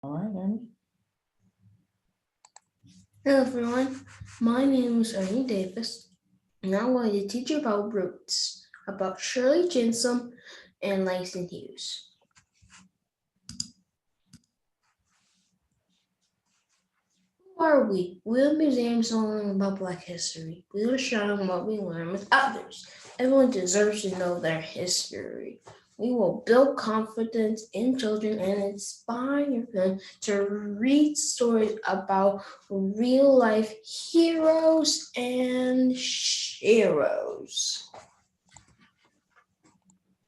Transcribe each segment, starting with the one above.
All right, Ernie. Hello everyone, my name is Ernie Davis, and I'm going to teach you about roots, about Shirley Chisholm and Langston Hughes. Who are we? We're museums learning about Black history. We are sharing what we learn with others. Everyone deserves to know their history. We will build confidence in children and inspire them to read stories about real life heroes and sheroes.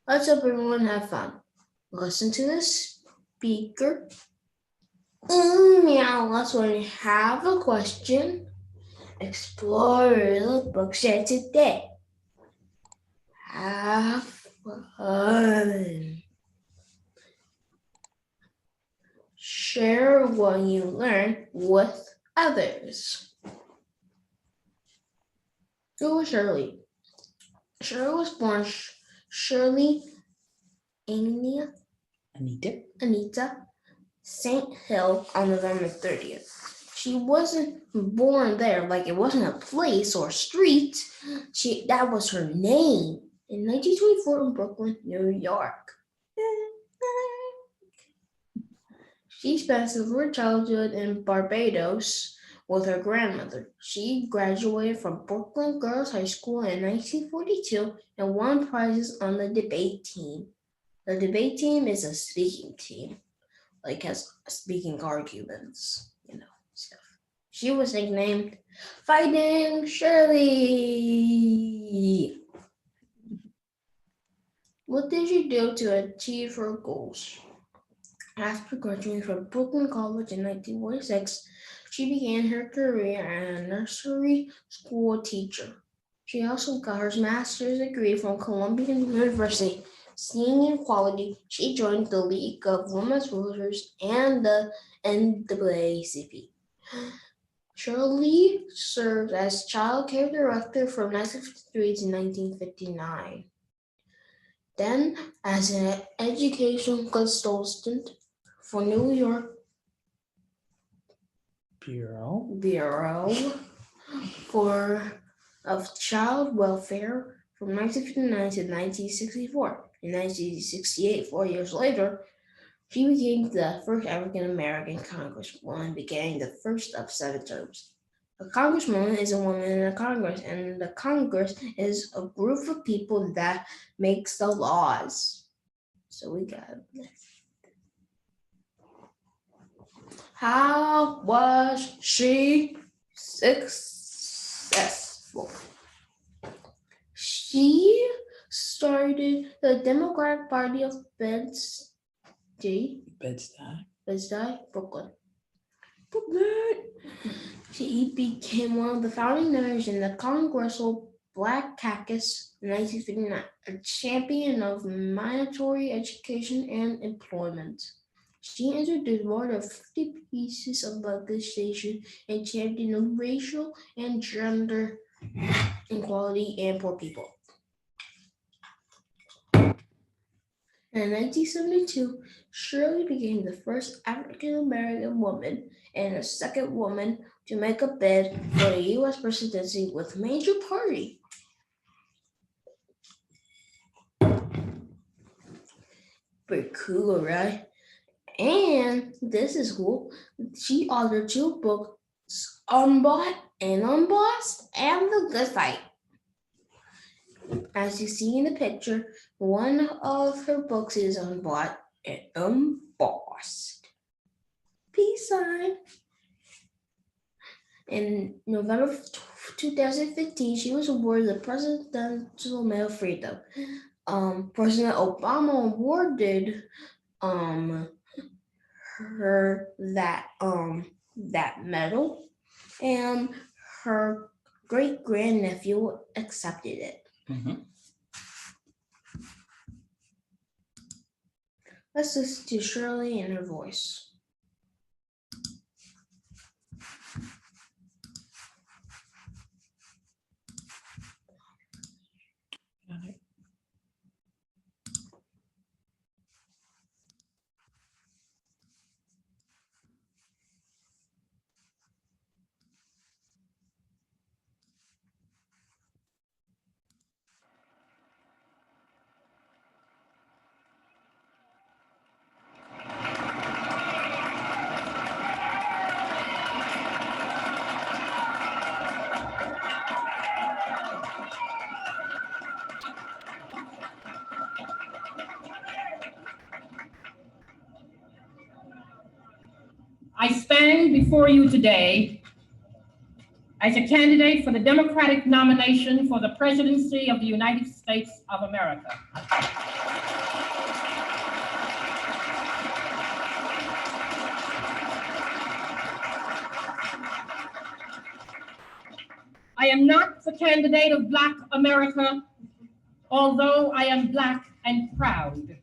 Let's hope everyone have fun. Listen to the speaker. Now let's learn have a question. Explore the book said today. Have fun. Share what you learn with others. Who was Shirley? Shirley was born Shirley Anita St. Hill on November 30th. She wasn't born there, like it wasn't a place or street. That was her name in 1924 in Brooklyn, New York. She spent some of her childhood in Barbados with her grandmother. She graduated from Brooklyn Girls High School in 1942 and won prizes on the debate team. The debate team is a speaking team, like has speaking arguments, stuff. She was nicknamed Fighting Shirley. What did she do to achieve her goals? After graduating from Brooklyn College in 1946, she began her career as a nursery school teacher. She also got her master's degree from Columbia University. Seeing inequality, she joined the League of Women's Voters and the NAACP. Shirley served as child care director from 1953 to 1959. Then, as an education consultant for New York Bureau of Child Welfare from 1959 to 1964. In 1968, 4 years later, she became the first African American congresswoman, beginning the first of 7 terms. A congresswoman is a woman in a Congress, and the Congress is a group of people that makes the laws. So we got this. How was she successful? She started the Democratic Party of Bed-Stuy, Brooklyn. She became one of the founding members in the Congressional Black Caucus in 1959, a champion of mandatory education and employment. She introduced more than 50 pieces of legislation and championed racial and gender equality and poor people. In 1972, Shirley became the first African American woman and the second woman to make a bid for the U.S. presidency with a major party. Pretty cool, right? And this is cool. She authored 2 books, Unbought and Unbossed, and The Good Fight. As you see in the picture, one of her books is unbought and unbossed. Peace sign. In November 2015, she was awarded the Presidential Medal of Freedom. President Obama awarded her that medal, and her great grandnephew accepted it. Mm-hmm. Let's listen to Shirley and her voice. I stand before you today as a candidate for the Democratic nomination for the presidency of the United States of America. I am not the candidate of Black America, although I am Black and proud.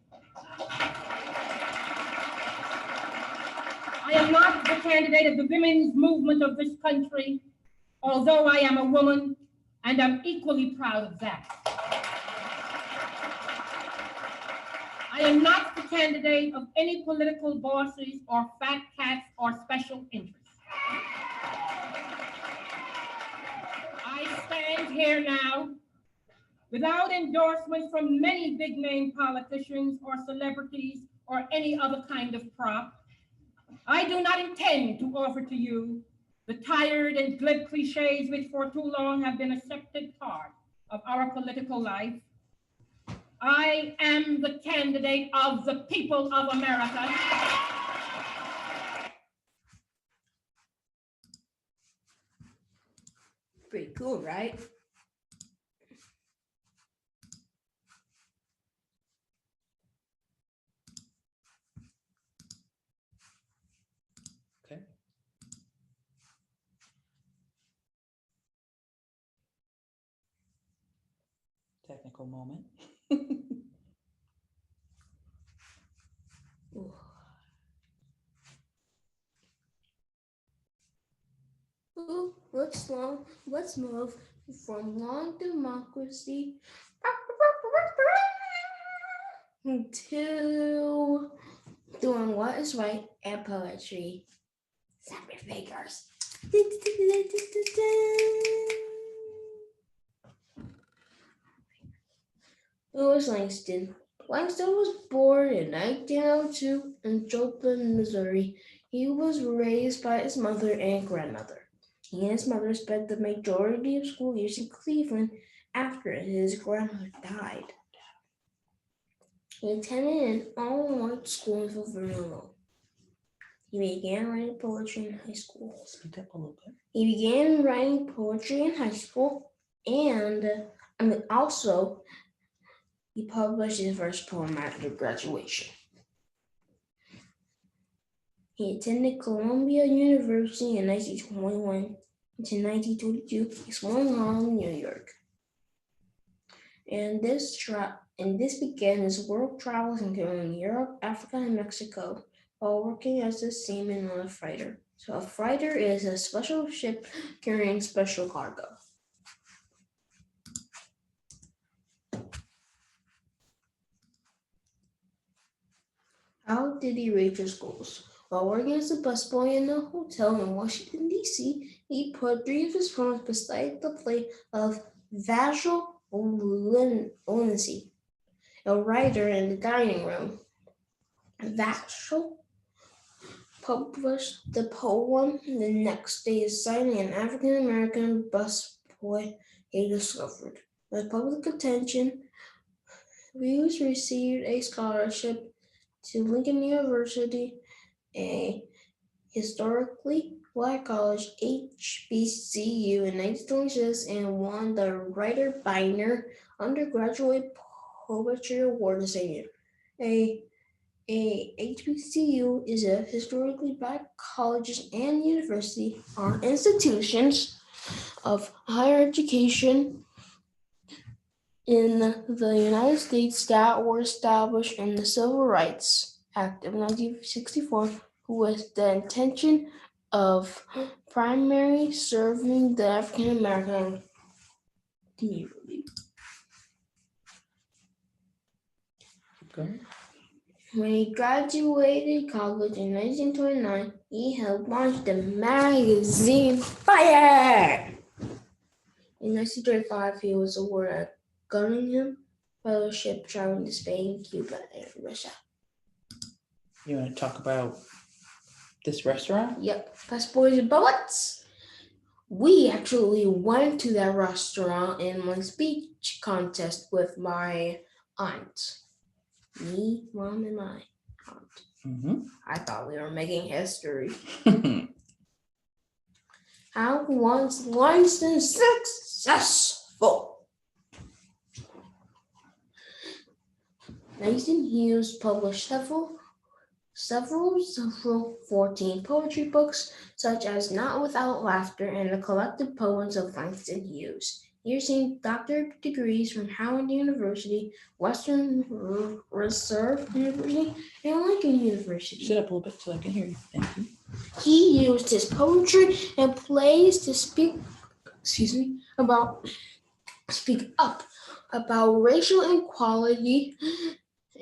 I am not the candidate of the women's movement of this country, although I am a woman and I'm equally proud of that. I am not the candidate of any political bosses or fat cats or special interests. I stand here now without endorsement from many big name politicians or celebrities or any other kind of prop. I do not intend to offer to you the tired and glib cliches which for too long have been accepted part of our political life. I am the candidate of the people of America. Pretty cool, right? Okay. Technical moment. Ooh, let's move from long democracy to doing what is right and poetry. Separate figures. Louis Langston. Langston was born in 1902 in Joplin, Missouri. He was raised by his mother and grandmother. He and his mother spent the majority of school years in Cleveland after his grandmother died. He attended an all-white school in Philadelphia. He began writing poetry in high school. Speak up a little bit. He began writing poetry in high school, and also he published his first poem after graduation. He attended Columbia University in 1921 to 1922. He swung on in New York. And this began his world travels including Europe, Africa, and Mexico, while working as a seaman on a freighter. So a freighter is a special ship carrying special cargo. How did he reach his goals? While working as a busboy in a hotel in Washington, D.C., he put 3 of his poems beside the plate of Vachel Lindsay, a writer in the dining room. Vachel published the poem the next day, citing an African-American busboy he discovered. With public attention, Hughes received a scholarship to Lincoln University, a historically Black college, HBCU, in 1926, and won the Writer Bynner Undergraduate Poetry Award the same year. A HBCU is a historically Black colleges and university are institutions of higher education in the United States that were established in the Civil Rights Act of 1964 with the intention of primarily serving the African American community. Okay. When he graduated college in 1929, he helped launch the magazine Fire! In 1935, he was awarded a Guggenheim Fellowship traveling to Spain, Cuba, and Russia. You want to talk about this restaurant? Yep, Best Boys and Bullets. We actually went to that restaurant in my speech contest with my aunt. Me, mom, and my aunt. I thought we were making history. How was Langston successful? Langston Hughes published several 14 poetry books, such as Not Without Laughter and the collected poems of Langston Hughes. He received doctorate degrees from Howard University, Western Reserve University, and Lincoln University. Sit up a little bit so I can hear you. Thank you. He used his poetry and plays to speak up about racial inequality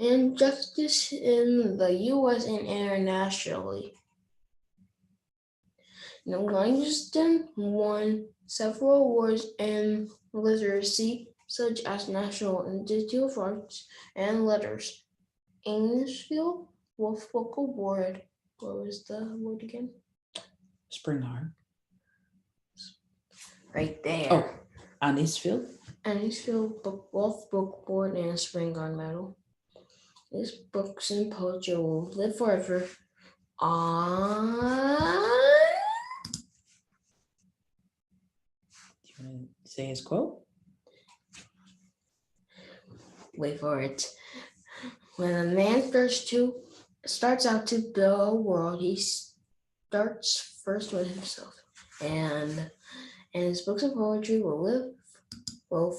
and justice in the U.S. and internationally. Langston won several awards in literacy, such as National Institute of Arts and Letters, Innisfield Wolf Book Award. What was the award again? Springhard. Right there. Oh, Innisfield. Innisfield Wolf Book Award and Springhard Medal. His books and poetry will live forever on. Do you want to say his quote? Wait for it. When a man starts out to build a world, he starts first with himself. And his books and poetry will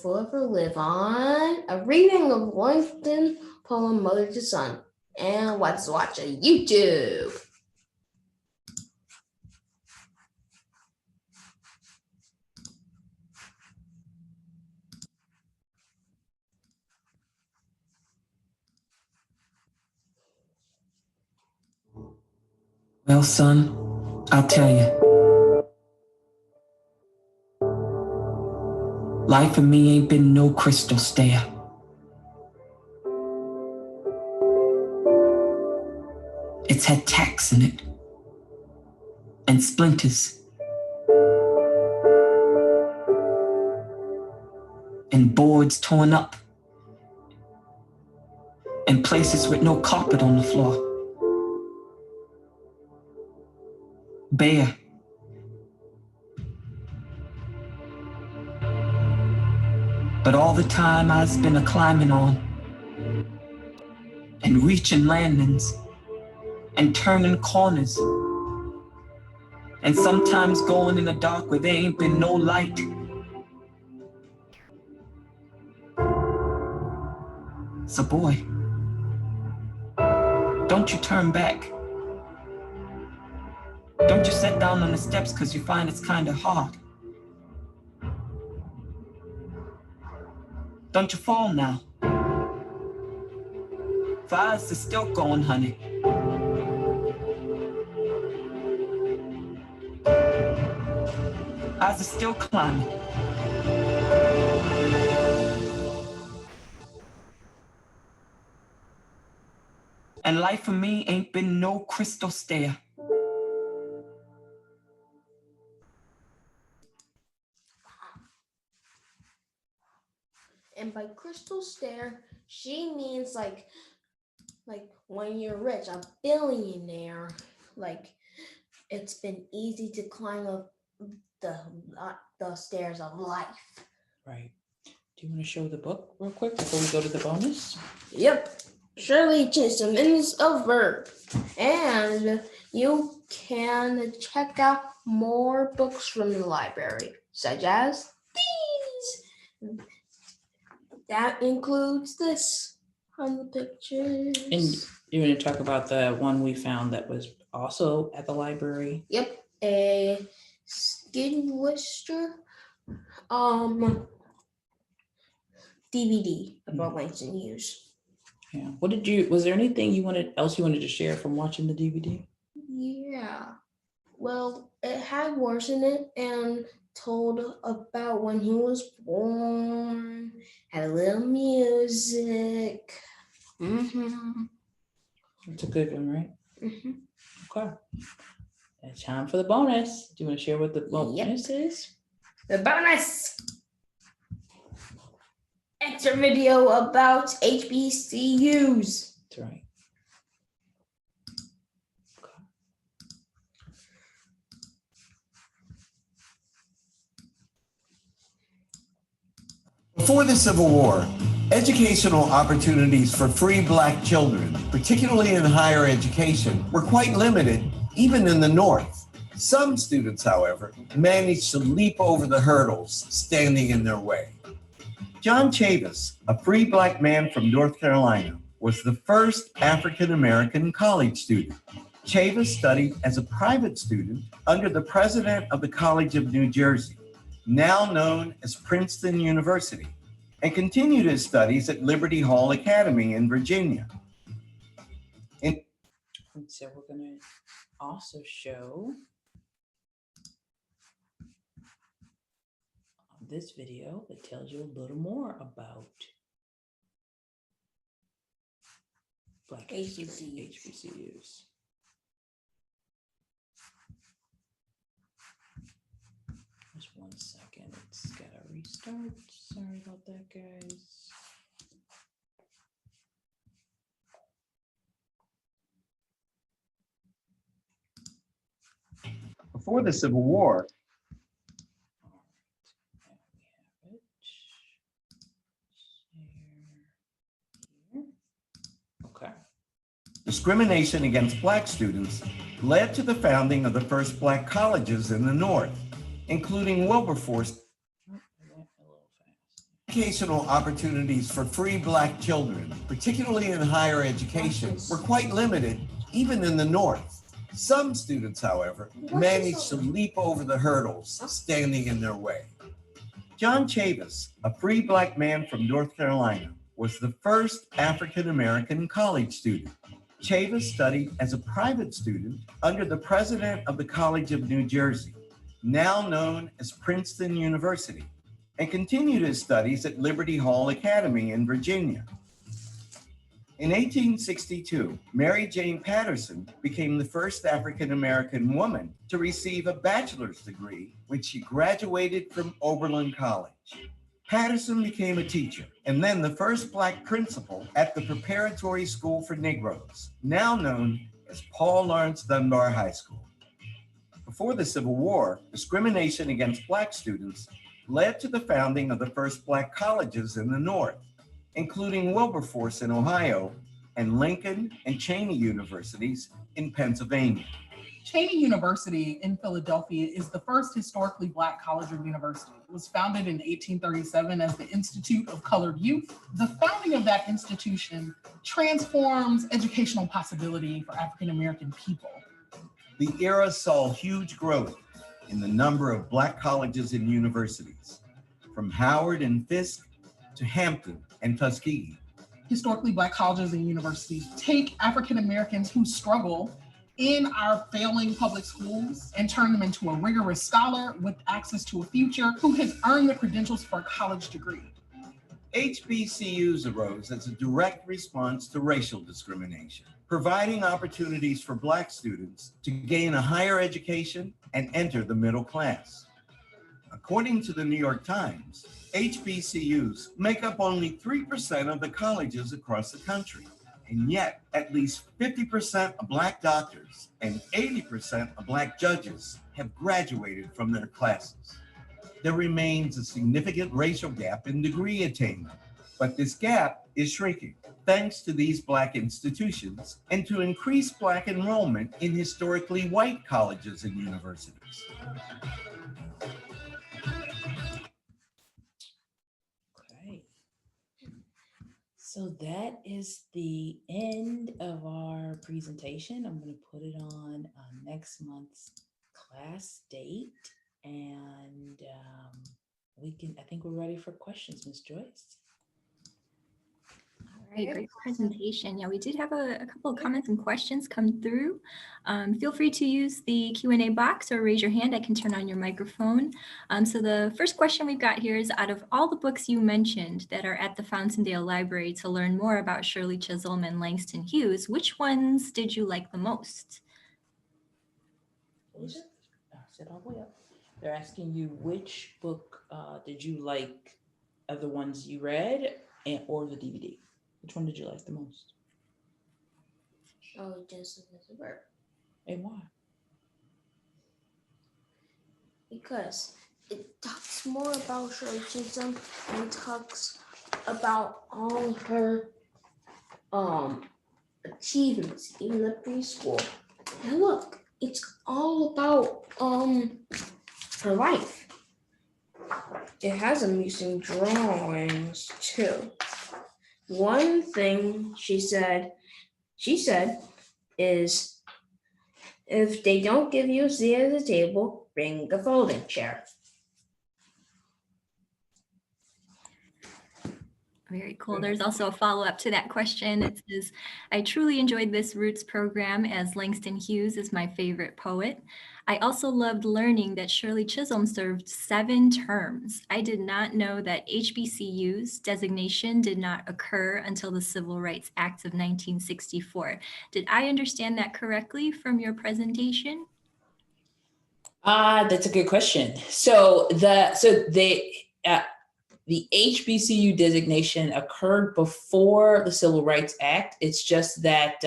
forever live on. A reading of Langston poem Mother to Son. And let's watch a YouTube. Well, son, I'll tell you. Life for me ain't been no crystal stair. It's had tacks in it and splinters and boards torn up and places with no carpet on the floor. Bare. But all the time I's been a climbing on and reaching landings and turning corners and sometimes going in the dark where there ain't been no light. So boy, don't you turn back. Don't you sit down on the steps because you find it's kind of hard. Don't you fall now. For ours is still going, honey. Ours is still climbing. And life for me ain't been no crystal stair. And by crystal stair, she means like when you're rich, a billionaire, like it's been easy to climb up the stairs of life. Right. Do you want to show the book real quick before we go to the bonus? Yep. Shirley Chisholm is a verb. And you can check out more books from the library, such as these. That includes this on the pictures. And you want to talk about the one we found that was also at the library? Yep, a Skin Lister DVD about Langston Hughes. Yeah. Was there anything else you wanted to share from watching the DVD? Yeah. Well, it had words in it and told about when he was born, had a little music. It's a good one, right? Okay. It's time for the bonus. Do you want to share what the bonus is? The bonus! Extra video about HBCUs. That's right. Before the Civil War, educational opportunities for free Black children, particularly in higher education, were quite limited, even in the North. Some students, however, managed to leap over the hurdles standing in their way. John Chavis, a free Black man from North Carolina, was the first African-American college student. Chavis studied as a private student under the president of the College of New Jersey, now known as Princeton University, and continued his studies at Liberty Hall Academy in Virginia. And so we're going to also show this video that tells you a little more about Black HBCUs. Just 1 second, it's got to restart. Sorry about that, guys. Before the Civil War, Okay. discrimination against Black students led to the founding of the first Black colleges in the North, including Wilberforce. Educational opportunities for free Black children, particularly in higher education, were quite limited, even in the North. Some students, however, managed to leap over the hurdles standing in their way. John Chavis, a free Black man from North Carolina, was the first African-American college student. Chavis studied as a private student under the president of the College of New Jersey, now known as Princeton University, and continued his studies at Liberty Hall Academy in Virginia. In 1862, Mary Jane Patterson became the first African-American woman to receive a bachelor's degree when she graduated from Oberlin College. Patterson became a teacher and then the first Black principal at the Preparatory School for Negroes, now known as Paul Laurence Dunbar High School. Before the Civil War, discrimination against Black students led to the founding of the first Black colleges in the North, including Wilberforce in Ohio and Lincoln and Cheney universities in Pennsylvania. Cheney University in Philadelphia is the first historically Black college or university. It was founded in 1837 as the Institute of Colored Youth. The founding of that institution transforms educational possibility for African-American people. The era saw huge growth in the number of Black colleges and universities, from Howard and Fisk to Hampton and Tuskegee. Historically Black colleges and universities take African-Americans who struggle in our failing public schools and turn them into a rigorous scholar with access to a future who has earned the credentials for a college degree. HBCUs arose as a direct response to racial discrimination, providing opportunities for Black students to gain a higher education and enter the middle class. According to the New York Times, HBCUs make up only 3% of the colleges across the country, and yet at least 50% of Black doctors and 80% of Black judges have graduated from their classes. There remains a significant racial gap in degree attainment, but this gap is shrinking thanks to these Black institutions and to increased Black enrollment in historically white colleges and universities. Okay. So that is the end of our presentation. I'm going to put it on next month's class date. And I think we're ready for questions, Ms. Joyce. All right, great presentation. Yeah, we did have a couple of comments and questions come through. Feel free to use the Q&A box or raise your hand. I can turn on your microphone. So the first question we've got here is, out of all the books you mentioned that are at the Fountaindale Library to learn more about Shirley Chisholm and Langston Hughes, which ones did you like the most? I said all the way up. They're asking you which book did you like of the ones you read or the DVD? Which one did you like the most? Oh, Joseph is a verb. And why? Because it talks more about Shirley Chisholm and talks about all her achievements, even the preschool. And look, it's all about her life. It has amusing drawings too. One thing she said is, if they don't give you a seat at the table, bring a folding chair. Very cool. There's also a follow-up to that question. It says, I truly enjoyed this Roots program as Langston Hughes is my favorite poet. I also loved learning that Shirley Chisholm served 7 terms. I did not know that HBCU's designation did not occur until the Civil Rights Act of 1964. Did I understand that correctly from your presentation? That's a good question. So the HBCU designation occurred before the Civil Rights Act. It's just that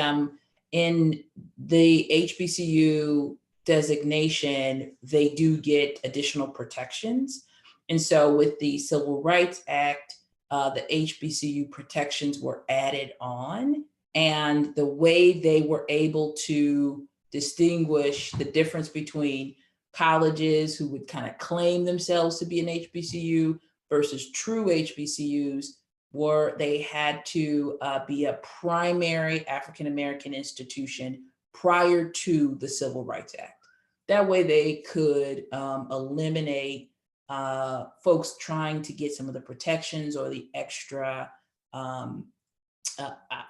in the HBCU designation, they do get additional protections. And so with the Civil Rights Act, the HBCU protections were added on. And the way they were able to distinguish the difference between colleges who would kind of claim themselves to be an HBCU versus true HBCUs were they had to be a primary African-American institution prior to the Civil Rights Act. That way they could eliminate folks trying to get some of the protections or the extra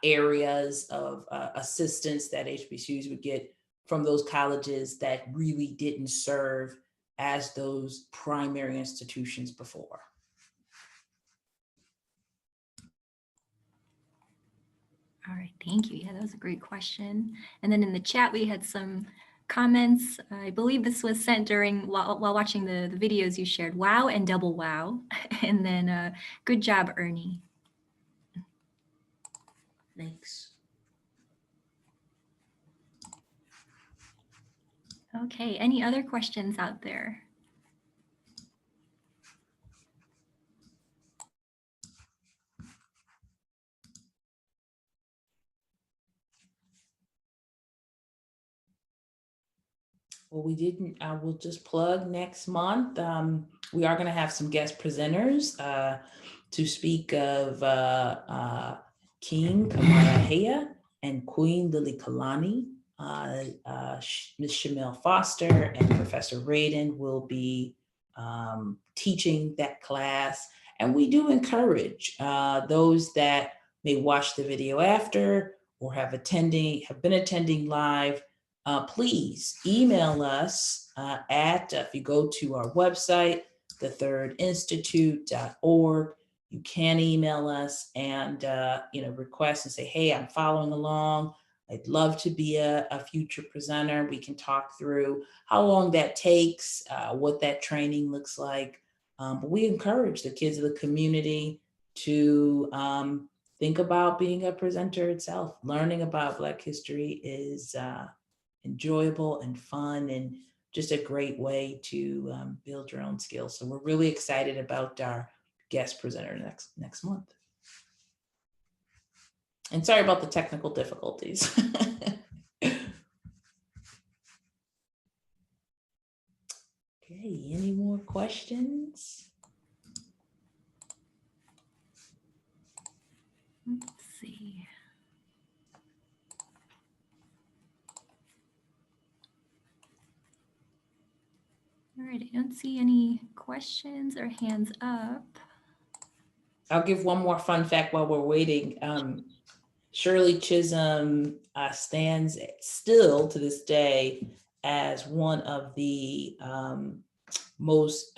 areas of assistance that HBCUs would get from those colleges that really didn't serve as those primary institutions before. All right, thank you. Yeah, that was a great question. And then in the chat, we had some comments. I believe this was sent during while watching the videos you shared. Wow and double wow. And then good job, Ernie. Thanks. Okay, any other questions out there? Well, we didn't, I will just plug next month. We are going to have some guest presenters to speak of King Kamehameha and Queen Lily Kalani. Ms. Shamel Foster and Professor Radin will be teaching that class. And we do encourage those that may watch the video after or have been attending live, please email us if you go to our website, thethirdinstitute.org, you can email us and request and say, hey, I'm following along. I'd love to be a future presenter. We can talk through how long that takes, what that training looks like. But we encourage the kids of the community to think about being a presenter itself. Learning about Black history is enjoyable and fun and just a great way to build your own skills. So we're really excited about our guest presenter next month. And sorry about the technical difficulties. Okay, any more questions? Let's see. All right, I don't see any questions or hands up. I'll give one more fun fact while we're waiting. Shirley Chisholm stands still to this day as one of the most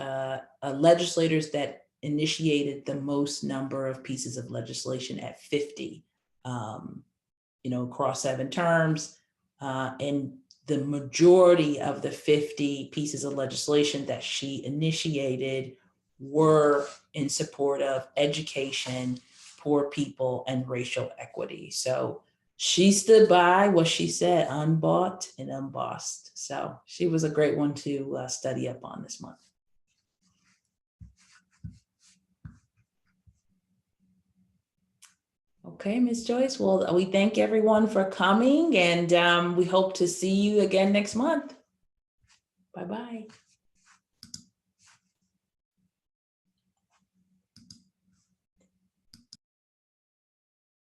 legislators that initiated the most number of pieces of legislation at 50, across 7 terms. And the majority of the 50 pieces of legislation that she initiated were in support of education, poor people, and racial equity. So she stood by what she said, unbought and unbossed. So she was a great one to study up on this month. Okay, Ms. Joyce. Well, we thank everyone for coming, and we hope to see you again next month. Bye-bye.